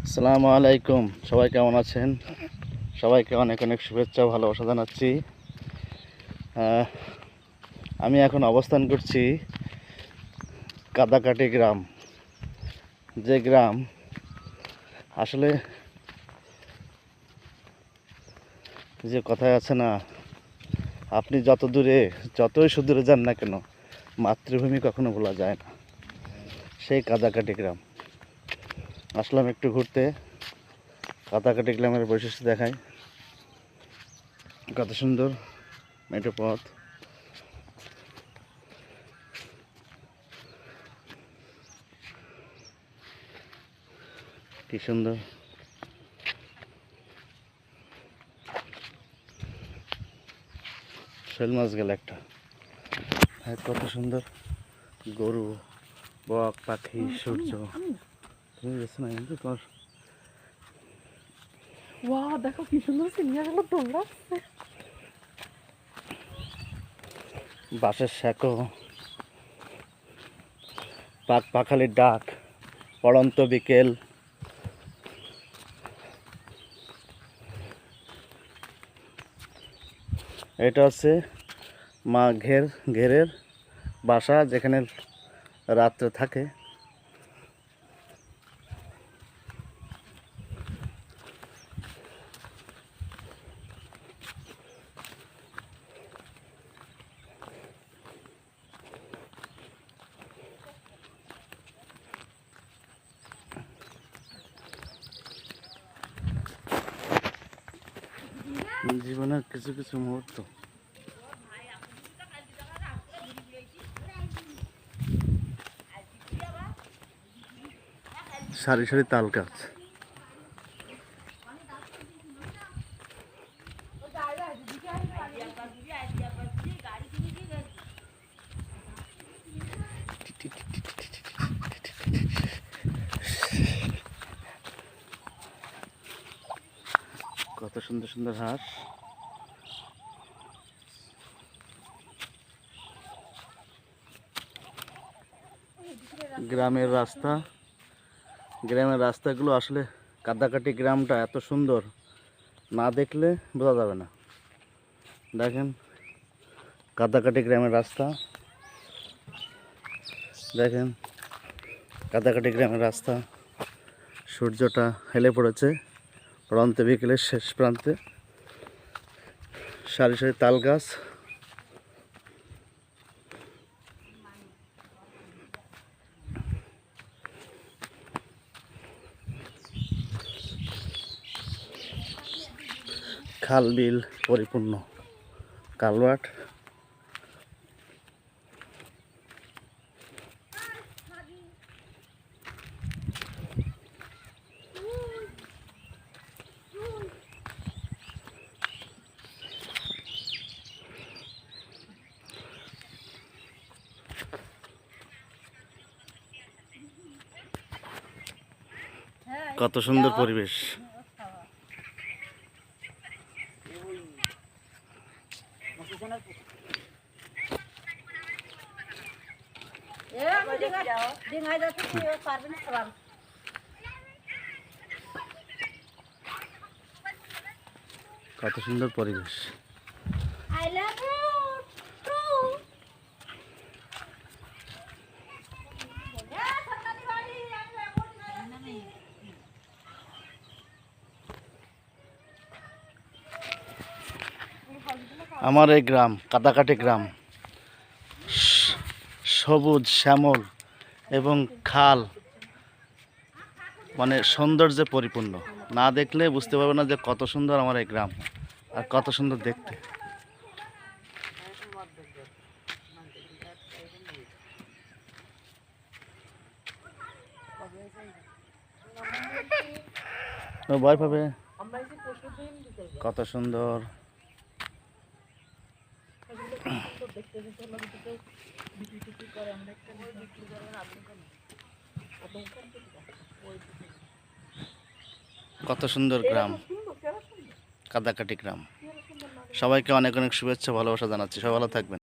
আসসালামু আলাইকুম, সবাই কেমন আছেন? সবাইকে অনেক অনেক শুভেচ্ছা ভালোবাসা জানাচ্ছি। আমি এখন অবস্থান করছি কাদাকাটি গ্রাম। যে গ্রাম আসলে যে কথায় আছে না, আপনি যতই সুদূরে যান না কেন, মাতৃভূমি কখনো ভোলা যায় না। সেই কাদাকাটি গ্রাম আসলাম একটু ঘুরতে। কাদাকাটি গ্রামের বৈশিষ্ট্য দেখায়, কত সুন্দর মেঠো পথ, কি সুন্দর। শৈল মাছ গেল একটা, কত সুন্দর গরু, বক, পাখি, সূর্য। তুমি গেছো না কিন্তু তোমার দেখো কি সুন্দর সিনিয়ারগুলো তোমরা বাঁশের শ্যাকো, পাখালির ডাক, পড়ন্ত বিকেল। এটা হচ্ছে মা ঘেরের বাসা, যেখানে রাত্রে থাকে। জীবনের কিছু কিছু মুহূর্ত সারি সারি তাল গাছ, কত সুন্দর সুন্দর হাঁস। গ্রামের রাস্তাগুলো আসলে, কাদাকাটি গ্রামটা এত সুন্দর, না দেখলে বোঝা যাবে না। দেখেন কাদাকাটি গ্রামের রাস্তা, দেখেন কাদাকাটি গ্রামের রাস্তা। সূর্যটা হেলে পড়েছে প্রান্তে, বিকেলের শেষ প্রান্তে। সারি সারি তাল গাছ, খাল বিল পরিপূর্ণ, কালভার্ট। কত সুন্দর পরিবেশ। কত সুন্দর পরিবেশ। আমার এই গ্রাম কাদাকাটি গ্রাম সবুজ শ্যামল এবং খাল, মানে সৌন্দর্যে পরিপূর্ণ। না দেখলে বুঝতে পারবে না যে কত সুন্দর আমার এই গ্রাম আর কত সুন্দর দেখতে। ভয় পাবে, কত সুন্দর। কত সুন্দর গ্রাম, কাদাকাটি গ্রাম। সবাইকে অনেক অনেক শুভেচ্ছা ভালোবাসা জানাচ্ছি। সবাই ভালো থাকবেন।